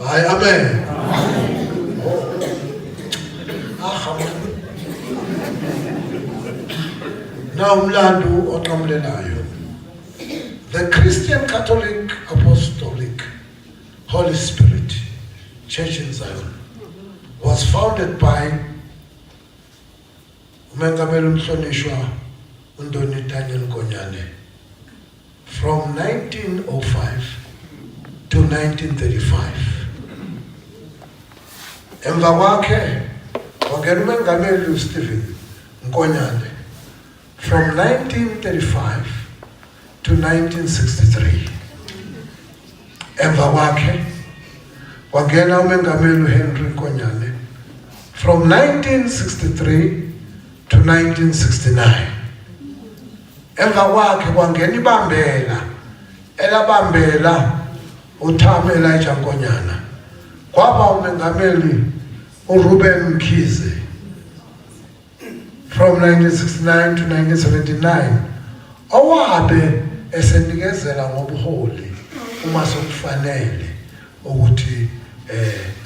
Hayi amen. Now Umlando oqamulelayo. The Christian Catholic Apostolic Holy Spirit Church in Zion was founded by uMengameli umhlonishwa uNdoni Daniel Konyane from 1905 to 1935. Emva kwakhe wangena uMengameli uStephen Nkonyane from 1935 to 1963. Emva kwakhe wangena uMengameli uHenry Nkonyane from 1963 to 1969. Emva kwakhe kwangena ibambela elabambela uThami Elijah Nkonyana. Kwaba uMengameli uRuben Mkhize from 1969 to 1979. Owabe esenikezela ngobuholi uma sokufanele ukuthi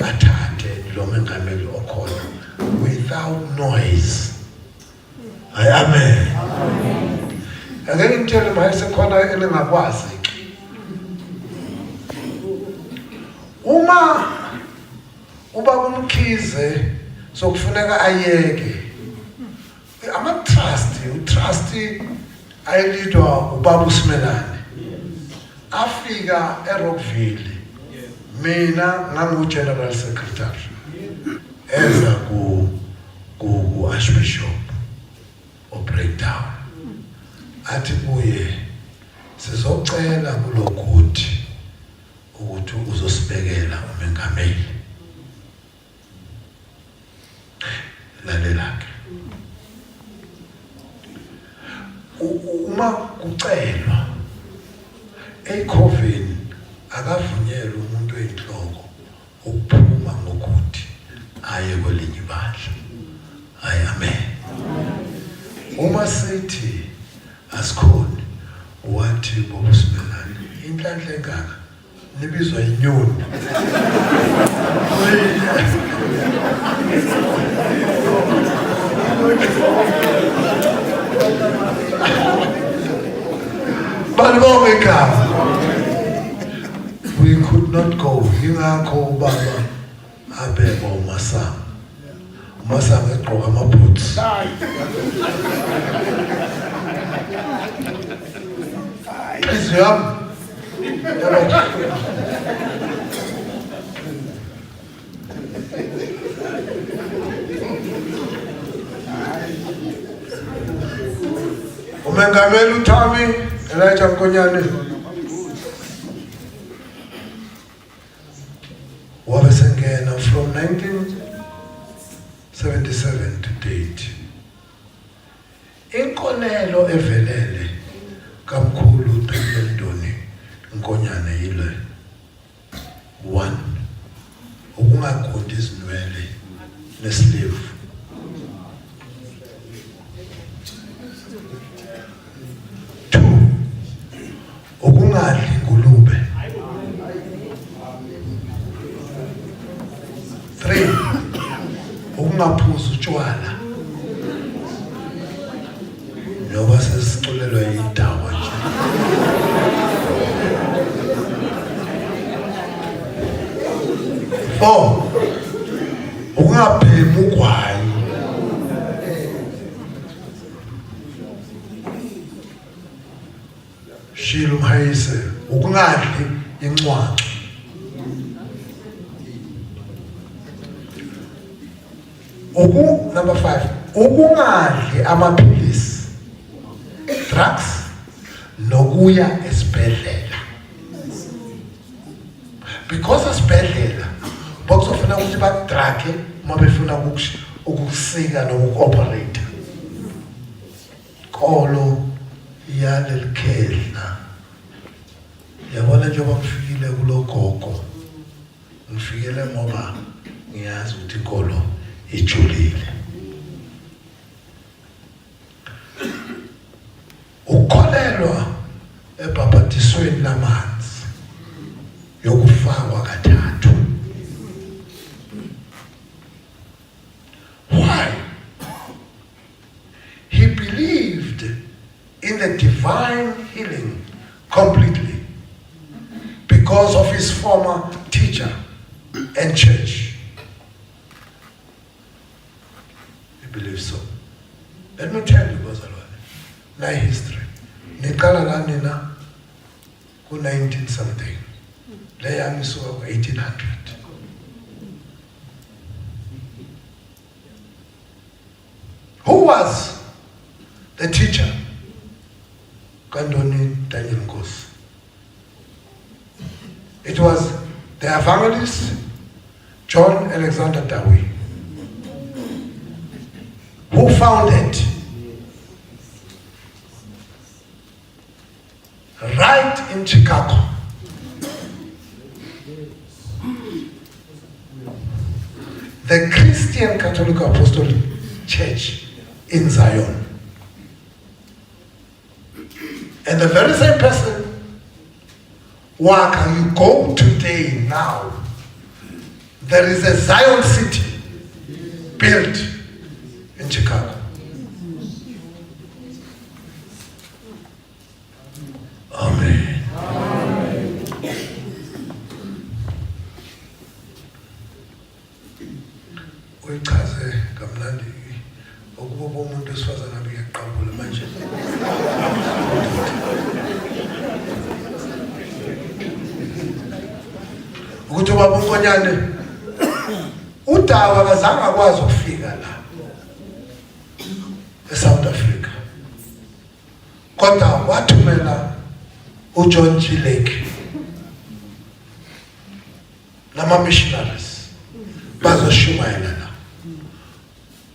athathe lo Mengameli okhona without noise. Amen. Angeke ngitshele mayise khona elingakwazi. Uma uba uMkhize sokufuneka ayeke utrust ayilidwa ubaba uSimelane afika eRockville. Mina ngangu General Secretary eza ku Archbishop breakdown athi kuye sizocela kulokuthi ukuthi uzosibekela uMengameli. Lalela ke uma kucelwa eCoven akavunyelwa umuntu oyinhloko ukuphuma ngokuthi aye kwelinye ibandla. Amen. Uma sithi asikhona wathi bobusimelane inhlanhla engaka nibizwa inyoni. We could not go. Ingakho ubaba abeba uMasango. Umasango egqoka amaboots. Iziyam. uMengameli uThami Elijah Nkonyane wabesengena from 1977 to date. Inkolelo evelele kamkhulu uNdoni Nkonyane yile 1 ukungagondi izinwele neslevu. 2 ukungadli ingulube. 3 ukungaphuzi utshwala. Njoba sesiculelwa yidawa nje. 4 ukungabhemi ugwayi. 5 umhayise ukungadli incwacu. Number 5 ukungadli amaphilisi, drugs, nokuya esibhedlela. Because esibhedlela bokuzofuna ukuthi badrage uma befuna ukusika noma ukuoperate. Kolo yalelikhehla yabona njengoba kufikile kulogogo ngifikele ngoba ngiyazi ukuthi inkolo ijulile. Ukholelwa ebhabhatisweni lamanzi yokufakwa kathathu. because of his former teacher and church. He believes so. Let me tell you, Bazalwane, my history. Nikala la nina ku 19 something. Le yami suka ku 1800. Who was the teacher? Kandoni Daniel Nkos. It was the evangelist John Alexander Dawie, who founded right in Chicago the Christian Catholic Apostolic Church in Zion. And the very same person, where can you go today now? There is a Zion city built in Chicago. Amen. Amen. Uyichaze kamnandi ukuba umuntu esifazana bekuqabula manje. Ukuthi ubaba uMfonyane uDawa akazange akwazi ukufika la eSouth Africa. Kodwa wathumela uJohn G. Lake nama missionaries bazoshumayela la.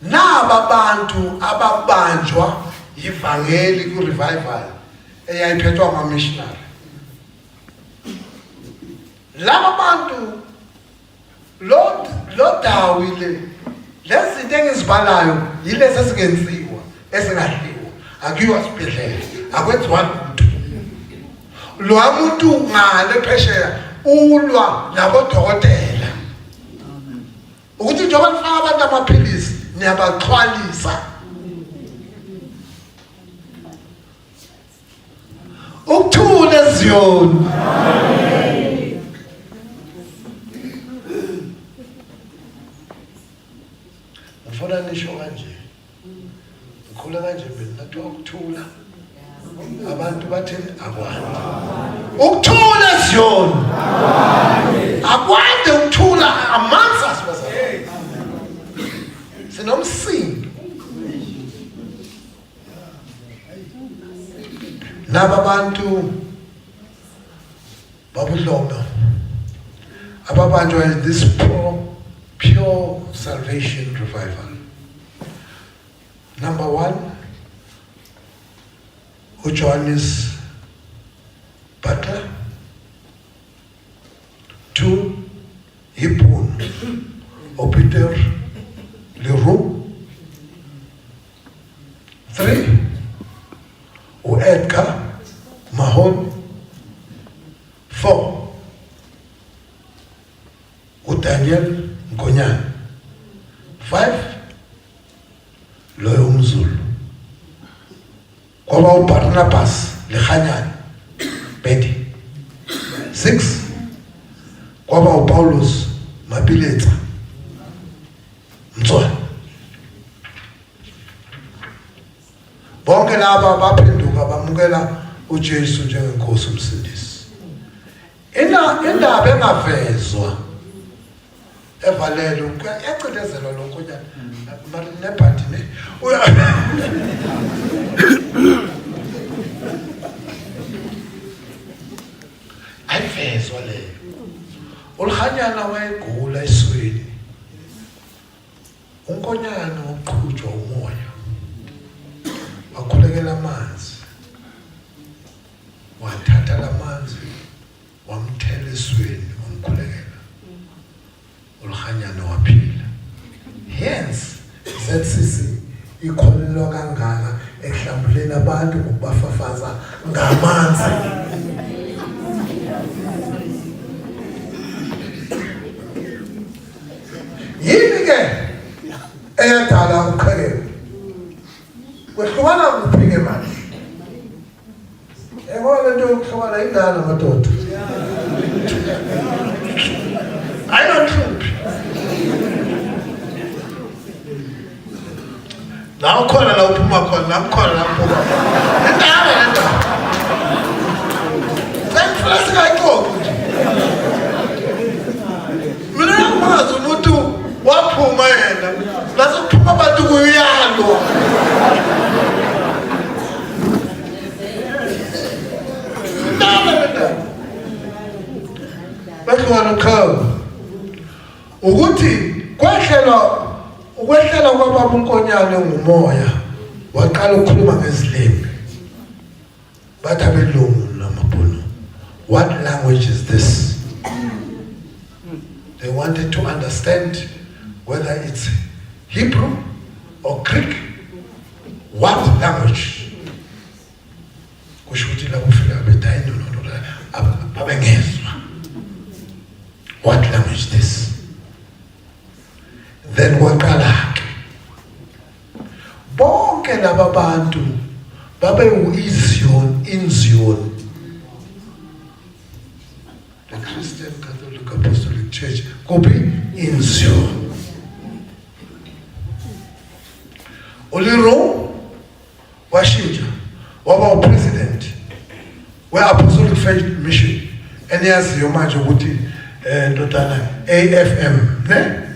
Naba bantu ababanjwa yivangeli ku revival eyayiphethwa ama missionary. Laba bantu lo Dawile lezi zinto engizibalayo yilezi ezingenziwa ezingadliwa akuyiwa sibhedlela akwenziwa lutho. Lo muntu ngale phesheya ulwa nabodokotela ukuthi njengoba nifaka abantu amaphilisi niyabaxhwalisa. Ukuthula Ziyoni. Ngifuna nisho kanje. Ngikhula kanje mina nathi ukuthula. Abantu bathini akwande. Ukuthula Ziyoni. Akwande ukuthula amongst us bazalwane. Sinomsindo. Naba bantu babudlonga ababanjwa in this pure salvation revival. Number 1, Johannes Butler. 2, Hipun Peter Leroux. 3, Edgar Mahon. 4, Daniel Nkonyane. 5, Loyo Mzulu. Kwaba uBarnabas Lekhanyane Betty. 6, kwaba uPaulus Mapiletsa Mtswana. Bonke laba baphenduka bamukela uJesu njengenkosi umsindisi. Indaba engavezwa evalelo yacindezelwa lokho nyana mari nebhandi ne ayivezwa leyo. Ulikhanyana wayegula esweni, uNkonyane uqhutshwa umoya, wakhulekela amanzi, wathatha lamanzi wamthela esweni wamkhulekela, ulikhanyana waphila. Hence ZCC ikholelwa kangaka ehlambuleni abantu ngokubafafaza ngamanzi. Yini ke eyadala uqhekeko? Wehlukana kuphike manje. Yabona into yokuhlukana indala madoda. uphuma khona namkhona lapho indaba indaba sengiflasi kayixoxi nje mina ngamazi umuntu waphuma yena lase kuphuma abantu kuyalo bakhona khona ukuthi ukwehlela kwababa uNkonyane ngumoya waqala ukukhuluma ngezilimi bathi abelungu namabhunu. What language is this? They wanted to understand whether it's Hebrew or Greek. What language? Kushuti la kufika betayino abengezwa. What language is this? Then waqala ke bonke laba bantu babe uIzion inzion. The Christian Catholic Apostolic Church kobe inzion. Oliro washinja waba president we Apostolic Faith Mission eniyaziyo manje ukuthi ndodana AFM ne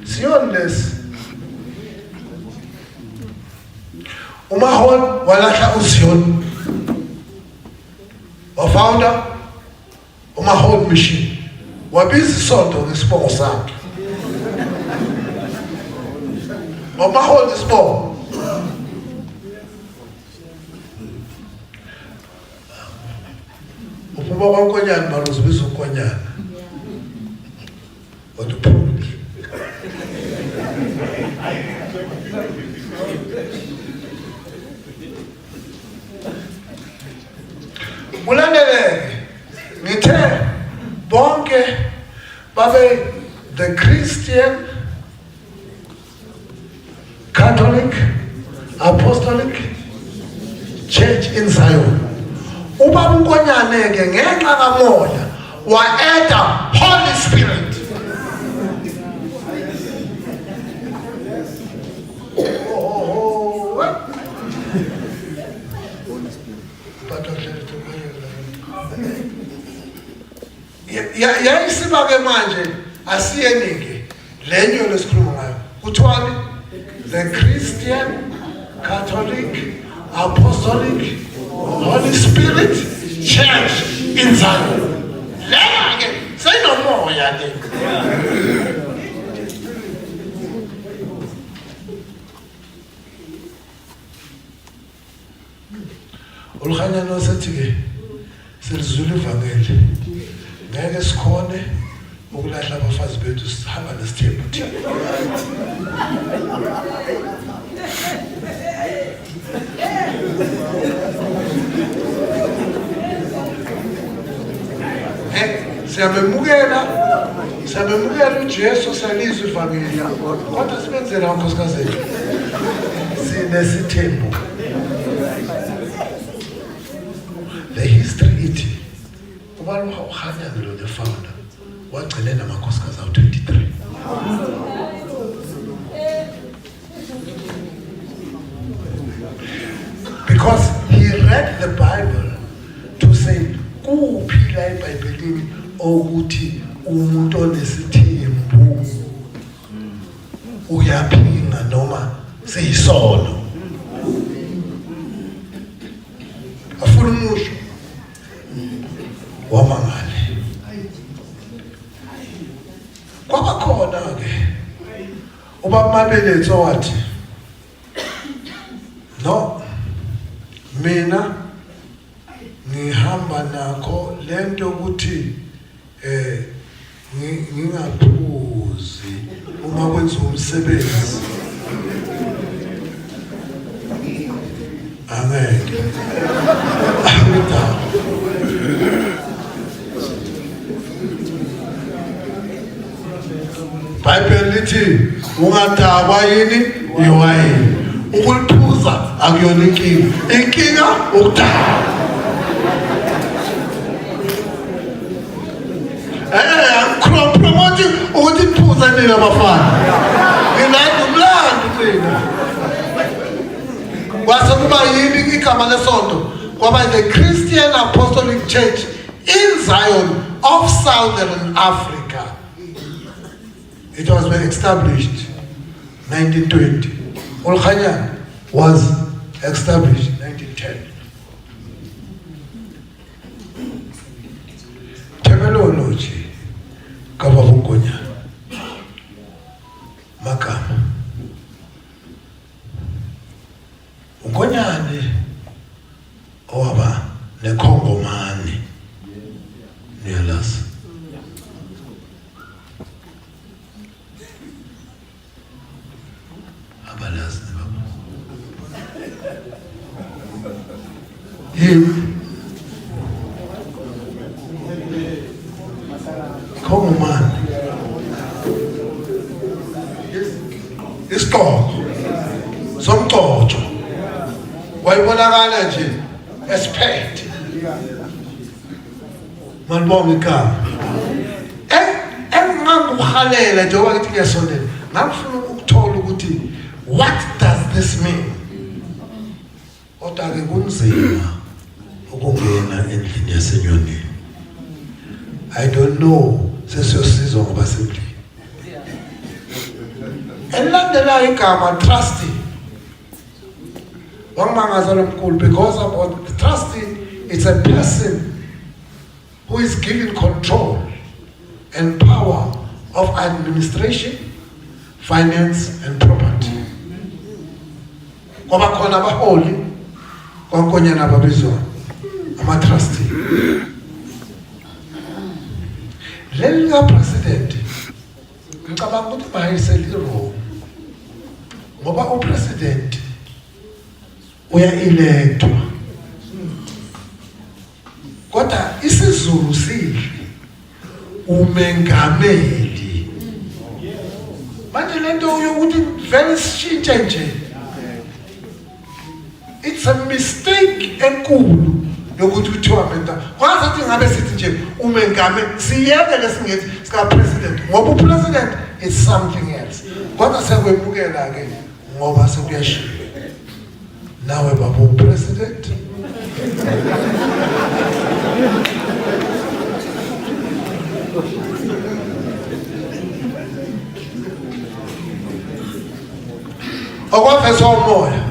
siyonless umahol walahla uZion wafounder umahol mission wabiza isonto ngesibongo sakhe umahol isibongo uphuma kwaNkonyane maluzibiza uNkonyane waduphumile ulandeleke ngithe bonke babe the Christian Catholic Apostolic Church in Zion. Ubaba uNkonyane ke ngenxa kamoya wa-add Holy Spirit. Yayisiba ke manje asiyenike lenyo lesikhuluma ngayo kuthiwani the Christian Catholic Apostolic Holy Spirit Church in Zion. Lena ke seyinomoya le. Ulukhanya no sethi ke silizula ivangeli. Ngeke sikhone ukulahla abafazi bethu sihamba nesithembu thina. Siyamemukela uJesu salizwe ivangeli kodwa sibenzela uNkosikazi wethu sinesithembu. The history ithi ubani uHanyana lo the founder wagcine namakhosikazi awu 23. Because he read the Bible to say kuphila eBhayibhelini ukuthi umuntu onesithembu uyaphinga noma siyisono. Afuna umusho wamangale. Kwaba khona ke ubaba Mabeletho wathi no mina ngihamba nakho lento ukuthi ngingaphuzi uma kwenza umsebenzi angeke Bible lithi ungadakwa yini iwayini ukuliphuza akuyona inkinga ukudakwa. Promote ukuthi iphuza nina abafana. Nginathi umlando mina. Wasakuba yini igama lesonto? Kwaba the Christian Apostolic Church in Zion of Southern Africa. It was established 1920. Olkhanya was established 1910. Terminology kaba vukonya makama ungonyane owaba nekhongomani niyalas abalas baba khongomani isixoko somxoxo wayibonakala nje expect malibonga igama enganguhalela njengoba ngithi ngiyasondela ngafuna ukuthola ukuthi what does this mean kodwa ke kunzima ukungena endlini yasenyonini. I don't know sesiyosizwa ngabasebenzisi elandelayo igama trustee wangimangaza lo mkhulu because about the trustee, it's a person who is given control and power of administration, finance and property. Ngoba khona abaholi kwankonyana babizwa ama-trustee. Leli ka-president ngicabanga ukuthi bayiseli wrong ngoba u-president uya-electwa kodwa isiZulu sidli umengameli. Manje lento yokuthi vele sishintshe nje, it's a mistake enkulu yokuthi kuthiwa menta kwazathi ngabe sithi nje umengameli siyeke lesingethi sika president ngoba upresident is something else kodwa sekwemukela ke ngoba sekuyashiya nawe baba upresident okwafesa umoya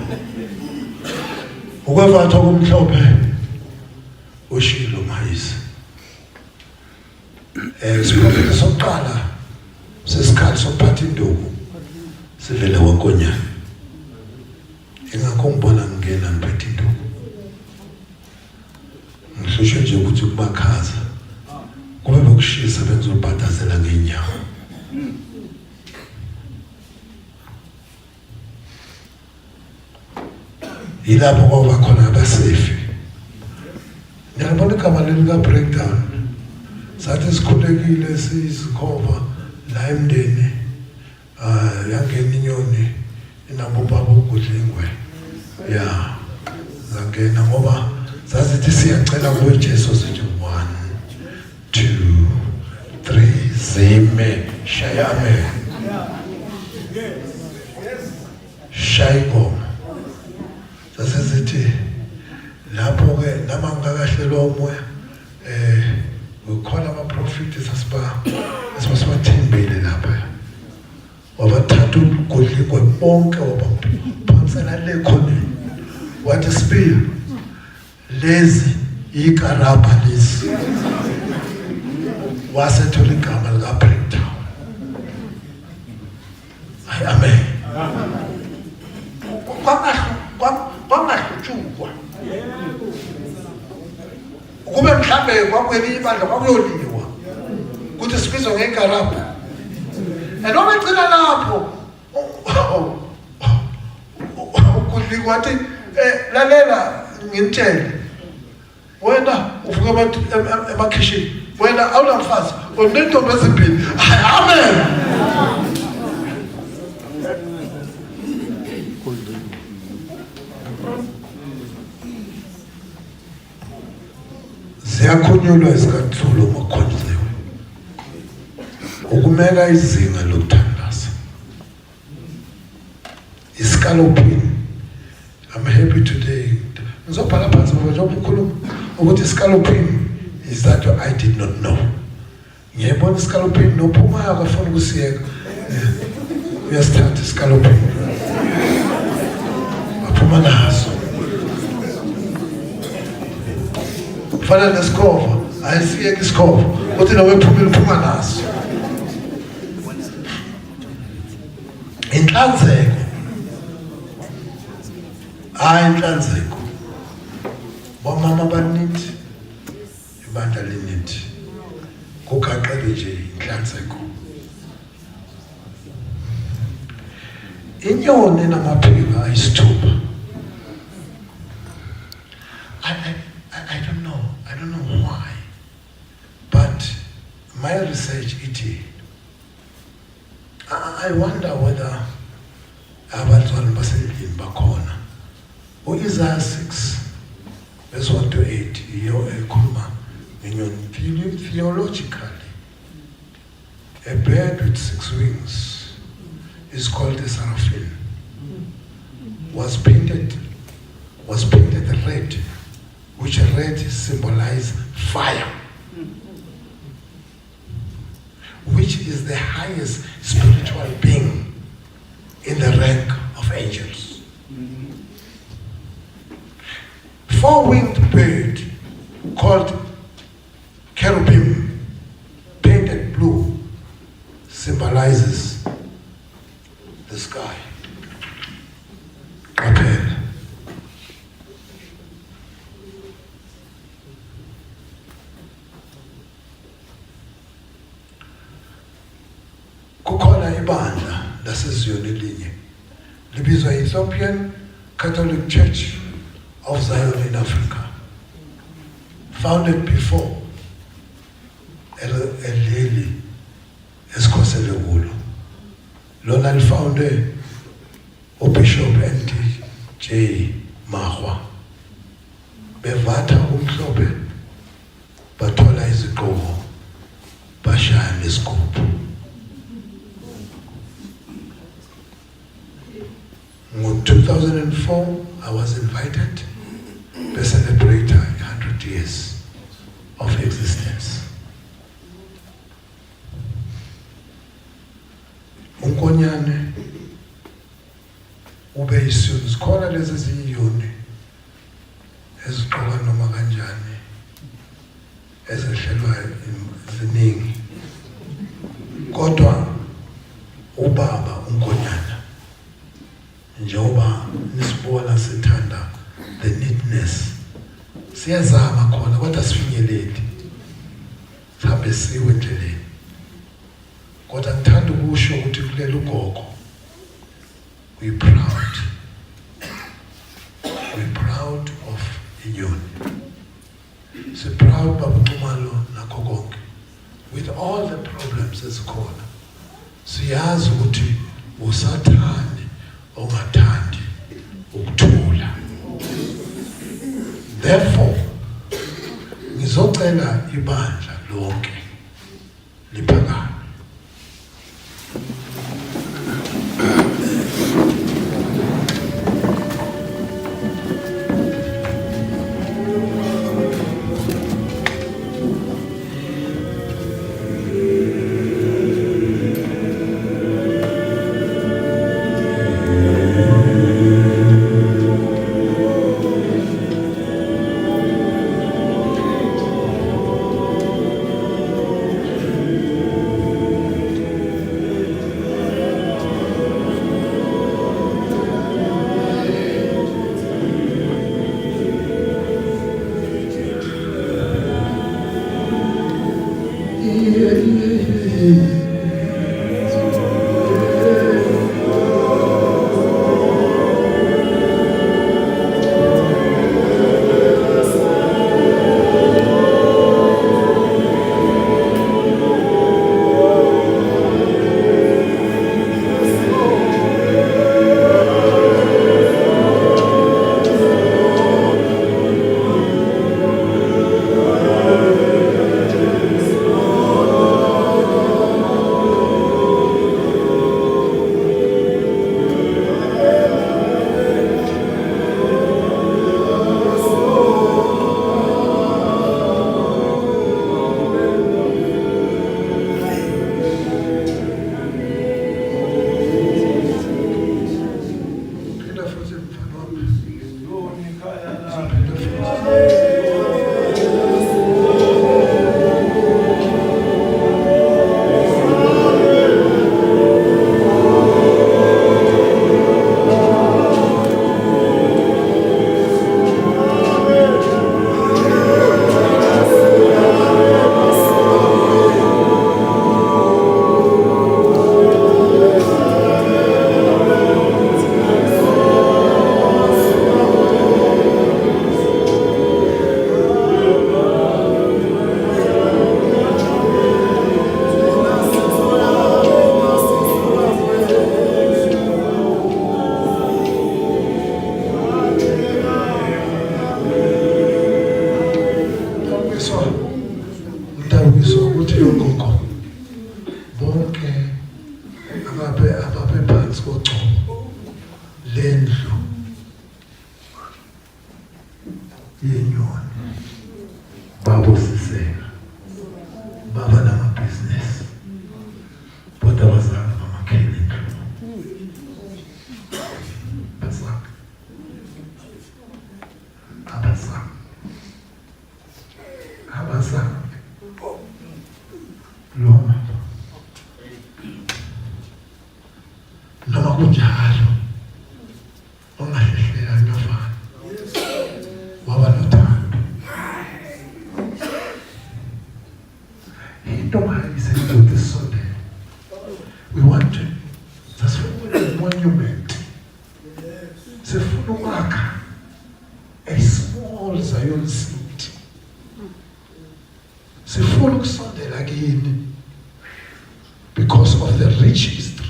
ukwevatha kumhlophe ushilo mayisi siprofeti sokuqala sesikhathi sokuphatha induku sivele wankonyana ingakho ngibona ngena ngiphethe induku ngihlushwe nje ukuthi kubakhaza kube bokushisa bengizobhadazela ngenyawo. Ilapho kwaba khona abasefi ngiyabona igama leli ka-breakdown sathi sikhulekile sizikhova la emndeni yangena inyoni inabo baba ukudlingwe ya zangena ngoba sazithi siyacela kuwe Jesu sithi 1 2 3 zime shayame shayiko sasithi lapho ke nama ngakahlelwa umoya ukhona ama-profit sasibathembile lapha wabathatha ukudlingwe bonke wabaphansela le khoneni wathi spear lezi ikarabha lezi wasethola igama lika-breakdown. Amen. Kwangahlutshukwa ukube mhlambe kwakweli ibandla kwakuyoliwa ukuthi sibizwe ngekarabha noma egcina lapho ukudlikwa wathi lalela ngimtshele wena uvuka emakhishini wena awunamfazi unentombi ezimbili. Amen. Ziyakhonyolwa izikathulo makhonziwe ukumela izinga lokuthandaza isikalophini. I'm happy njengoba ukhuluma ukuthi scalloping is that I did not know. Ngiyabona scalloping nophuma akafuna ukusiyeka. Uyasithatha scalloping. Aphuma naso. Fana nesikhova, ayisiyeke isikhova. Uthi nawe uphuma naso. Inhlanzeko. Inhlanzeko. Bomama banithi ibandla linithi kugaxele nje inhlanzeko. Inyoni namaphika ayisithupha. I don't know. I don't know why. But my research I wonder whether abantwana basendlini bakhona. Isaiah 6 verse 1 to 8 ekhuluma ngenyoni theologically. A bird with 6 wings is called a seraphim. Was painted red, which red symbolizes fire, which is the highest spiritual being in the rank of angels. 4-winged bird called cherubim, painted blue, symbolizes the sky. Amen. Kukhona ibandla lasezweni elinye libizwa Ethiopian Catholic Church of Zion in Africa, founded before Eleli Esikhosele kulo. Lona lifounded Bishop N.T.J. Mahwa. Bevatha umhlobe, bathola izigqoko, bashaya nesigubhu. In 2004, I was invited to celebrate 100 years of existence. Unkonyane ube yisizwe zikhona lezi ziyoni ezigqoka noma kanjani ezehlelwa ziningi, kodwa ubaba unkonyana njengoba nisibona sithanda the neatness, siyazama khona kodwa sifinyeleli, sihambe siwe endleleni. Kodwa ngithanda ukusho ukuthi kulelo ugogo we proud of inyoni. So proud babuxumalo nakho konke with all the problems ezikhona. Siyazi ukuthi usathandi ongathandi ukuthula. Therefore ngizocela ibandla lonke liphakame. this Sunday. We want to just a monument. It's a full work. A small Zion seat. It's a full Sunday again because of the rich history.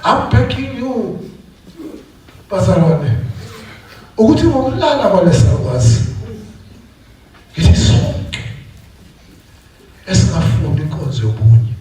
I'm begging you, bazalwane, ukuthi ngokulala kwalesakwazi ngithi sonke esingafuni inkonzo yobunye.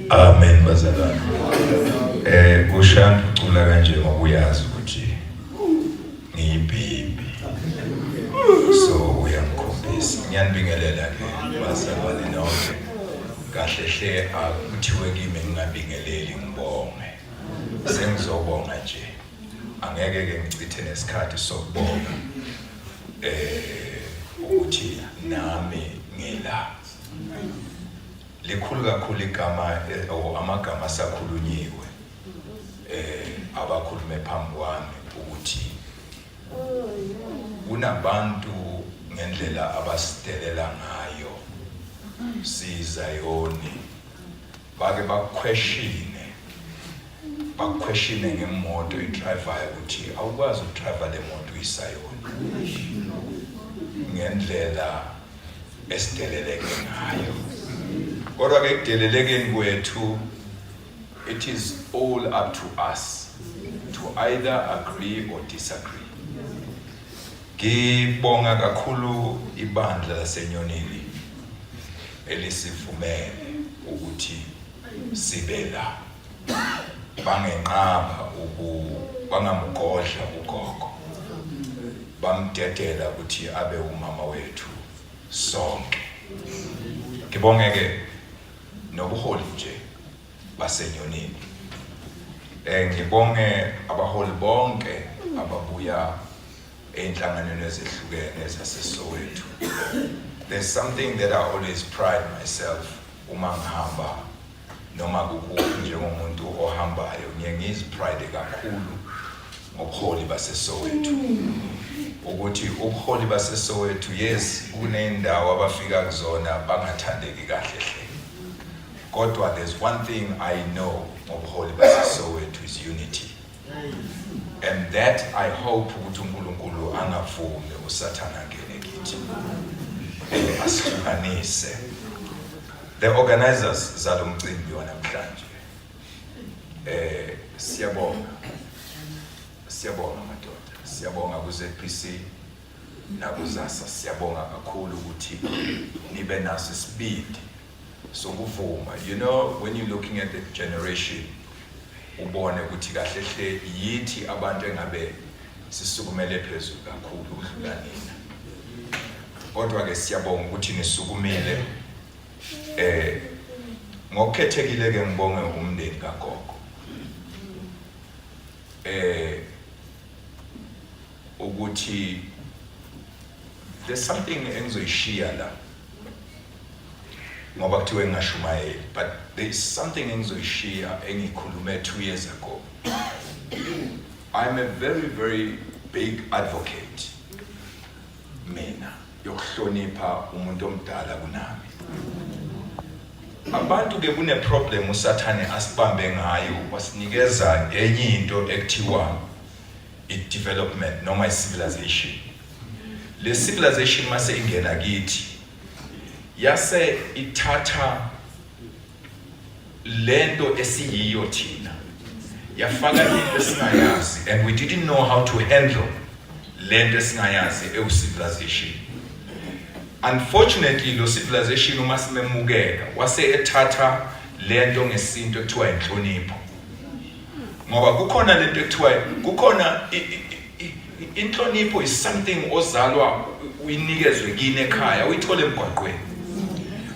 Amen bazalwane. Ushanda ucula kanje ngokuyazi ukuthi ngiyibhimbi. So uyangikhombisa. Ngiyanibingelela ke bazalwane nonke. Kahle hle akuthiwe kimi ngingabingeleli ngibonge. Sengizobonga nje. Angeke ke ngichithe nesikhathi sokubonga. Ukuthi nami ngila. Likhulu kakhulu igama amagama asakhulunyiwe abakhulume phambi kwami ukuthi kunabantu ngendlela abasitelela ngayo sizayoni bake bakuquestione ngemoto idriver ukuthi awukwazi ukudrive le moto uyisayoni ngendlela esiteleleke ngayo. Kodwa ke kudelelekeni kwethu, it is all up to us to either agree or disagree. Ngibonga kakhulu ibandla lasenyonini elisivumele ukuthi sibe la. Bangenqaba bangamgodla ugogo. Bamdedela ukuthi abe umama wethu sonke. Ngibongeke nobuholi nje basenyonini. Ngibonge abaholi bonke ababuya enhlanganweni ezehlukene ezaseSoweto. There's something that I always pride myself uma ngihamba noma kukuphi njengomuntu ohambayo ngizipride kakhulu ngobuholi baseSoweto. Ukuthi ubuholi baseSoweto yes kunendawo abafika kuzona bangathandeki kahle hle. Kodwa there's one thing I know ngobuholi baseSoweto is unity. And that I hope ukuthi uNkulunkulu angavumi usathana ngene kithi. Asihlukanise. The organizers zalomcimbi wanamhlanje. Siyabonga madoda. Siyabonga kuZPC nakuzasa. Siyabonga kakhulu ukuthi nibe naso speed. So kuvuma. You know, when you're looking at the generation, ubone ukuthi kahle hle yithi abantu engabe sisukumele phezulu kakhulu udlulanina. Kodwa ke siyabonga ukuthi nisukumile. Ngokukhethekile ke ngibonge umndeni kagogo. Ukuthi there's something engizoyishiya la. Ngoba kuthiwe ngashumayeli, but there is something engizoyishiya engikhulume 2 years ago. I'm a very, very big advocate. Mina yokuhlonipha umuntu omdala kunami. Abantu ke kune problem usathane asibambe ngayo wasinikeza enye into ekuthiwa i-development noma i-civilization. Le civilization mase ingena kithi yase ithatha lento esiyiyo thina yafaka into esingayazi and we didn't know how to handle lento esingayazi civilization. Unfortunately lo civilization uma simemukela wase ethatha lento ngesinto ekuthiwa inhlonipho. Ngoba kukhona lento ekuthiwa kukhona inhlonipho is something ozalwa uyinikezwe kini ekhaya uyithole emgwaqweni.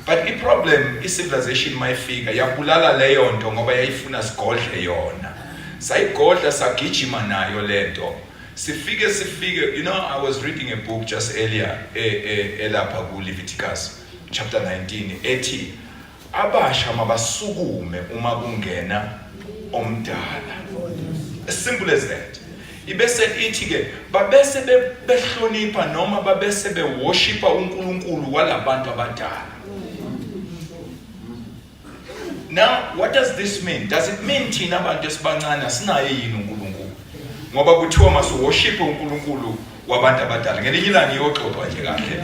But the problem is civilization mayifika yabulala leyo nto ngoba yayifuna sigodle yona. Sayigodla sagijima nayo lento. Sifike, you know, I was reading a book just earlier, elapha ku Leviticus chapter 19, ethi abasha mabasukume uma kungena omdala. As simple as that. Ibese ithi ke babese behlonipha noma babese beworshipa uNkulunkulu walabantu abadala. Now, what does this mean? Does it mean thina abantu esibancane sinaye yini uNkulunkulu? Ngoba kuthiwa masuworship uNkulunkulu wabantu abadala. Ngelinye ilanga iyoxoxwa nje kahle.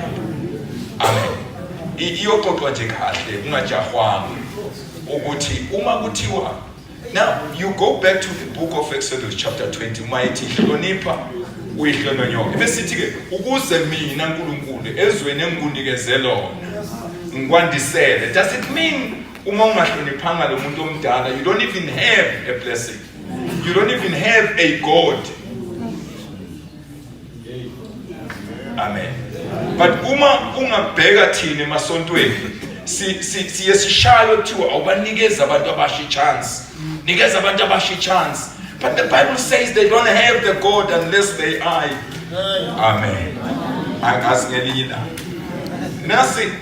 Amen. Iyoxoxwa nje kahle kungajahwanga ukuthi uma kuthiwa. Now, you go back to the book of Exodus chapter 20, mighty hlonipha uyihlononyoka. Besithi ke ukuze mina uNkulunkulu ezweni engikunikezela lona ngikwandisele. Does it mean uma ungahloniphanga lo muntu omdala, you don't even have a blessing. You don't even have a God. Amen. But uma ungabheka thina emasontweni siye sishaya kuthiwa awubanikeza abantu abasha chance. Nikeza abantu abasha chance. But the Bible says they don't have the God unless they are. Amen. Asingelinye la.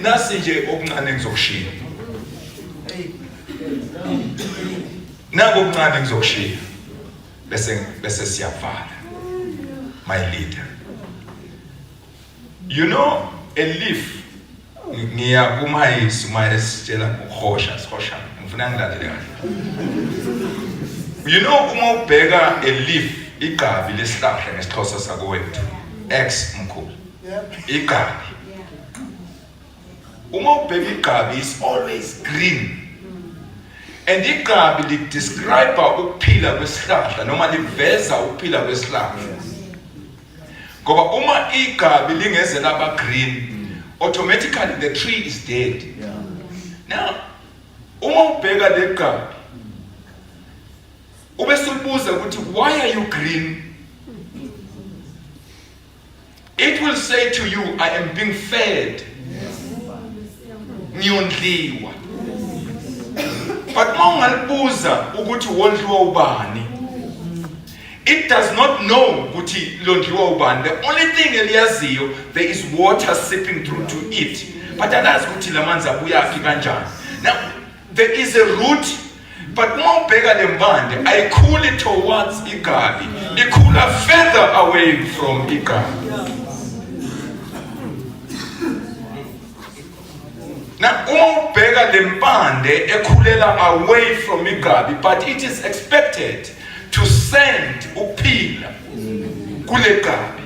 Nasi nje okuncane ngizokushiya. Nako okuncane ngizokushiya. Bese siyavala. My leader. You know, a leaf, ngiya kumayisi mayesitshela ngohosha ngifuna ngilandele kahle. You know, uma ubheka a leaf, igabi lesihlahla ngesixhosa sakowethu, X mkhulu. Igabi. Uma ubheka igabi is always green. And igabi lidescribe ukuphila kwesihlahla noma liveza ukuphila kwesihlahla. Ngoba uma igabi lingeze laba green, automatically the tree is dead. Now, uma ubheka le gabi, ubese ubuza ukuthi why are you green? It will say to you, I am being fed. Ngiyondliwa. But uma ungalibuza ukuthi wondliwa ubani, it does not know ukuthi londliwa ubani. The only thing eliyaziyo, there is water seeping through to it. But alazi ukuthi lamanzi abuyaphi kanjani. Now, there is a root, but uma ubheka lembande, ayikhuli towards igabi. Ikhula further away from igabi. Now, uma ubheka lembande ekhulela away from igabi, but it is expected to send ukuphila kule gabi.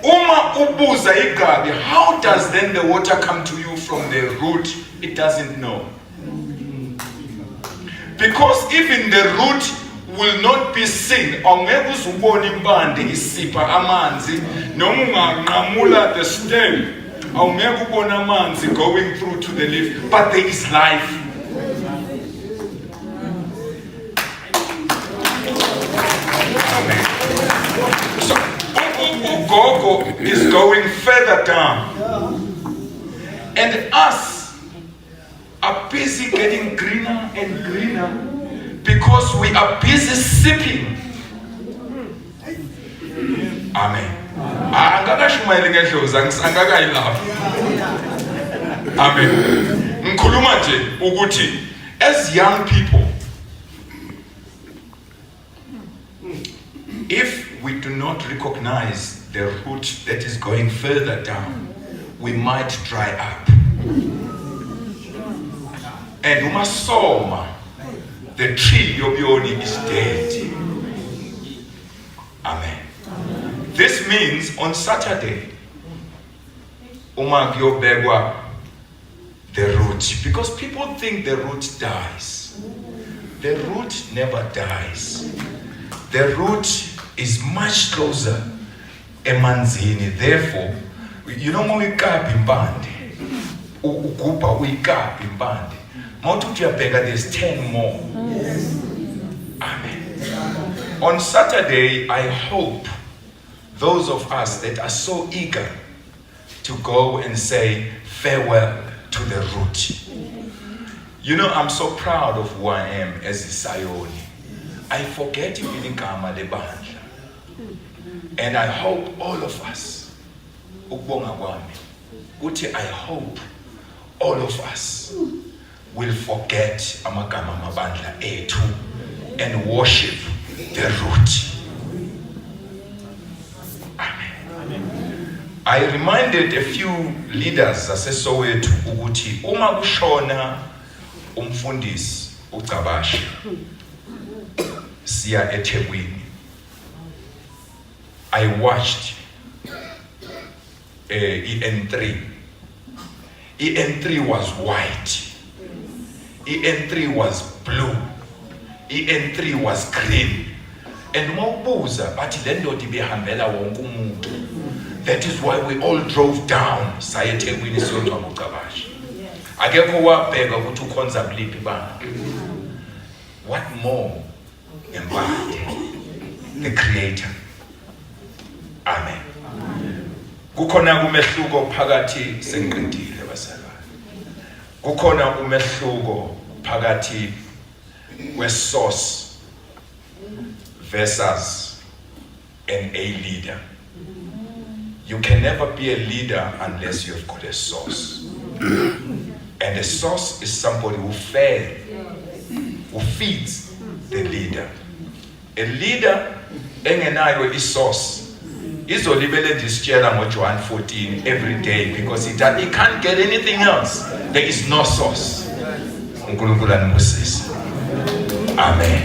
Uma ubuza igabi, how does then the water come to you from the root? It doesn't know. Because even the root will not be seen. Awungeke uzubone impande isipha amanzi noma unganqamula the stem. Awungeke ubone amanzi going through to the leaf, but there is life. So, Gogo is going further down. And us are busy getting greener and greener because we are busy sipping. Amen. Angakashumayeli ngedlozi angakayilapha. Amen. Ngikhuluma nje ukuthi as young people, if we do not recognize the root that is going further down, we might dry up. And umasoma, the tree yobioni is dead. Amen. This means on Saturday, uma kuyobekwa the root, because people think the root dies. The root never dies. The root is much closer emanzini. Therefore, you know when we cap impande, ukupa we cap impande. There's 10 more. Amen. On Saturday, I hope those of us that are so eager to go and say farewell to the root. You know, I'm so proud of who I am as a Sayoni. I forget even igama lebandla. And I hope all of us, I hope all of us will forget amagama mabandla etu and worship the root. Amen. I reminded a few leaders aseSoweto ukuthi uma kushona umfundisi uCabashi siya eThekwini. I watched EN3. EN3 was white. EN3 was blue. EN3 was green. And mawubuza bathi le ndoda ibehambela wonke umuntu. That is why we all drove down saya eThekwini siyongcwaba uCabashi. Akekho wabheka ukuthi ukhonza kuliphi ibanga. What more embade the creator. Amen. Kukhona umehluko phakathi senqindile basalwane. Kukhona umehluko phakathi we-source versus a leader. You can never be a leader unless you have got a source. And a source is somebody who feeds the leader. A leader engenayo i-source izolibele ndisitshela ngoJohn 14 every day because he can't get anything else. There is no source. uNkulunkulu anibusise. Amen.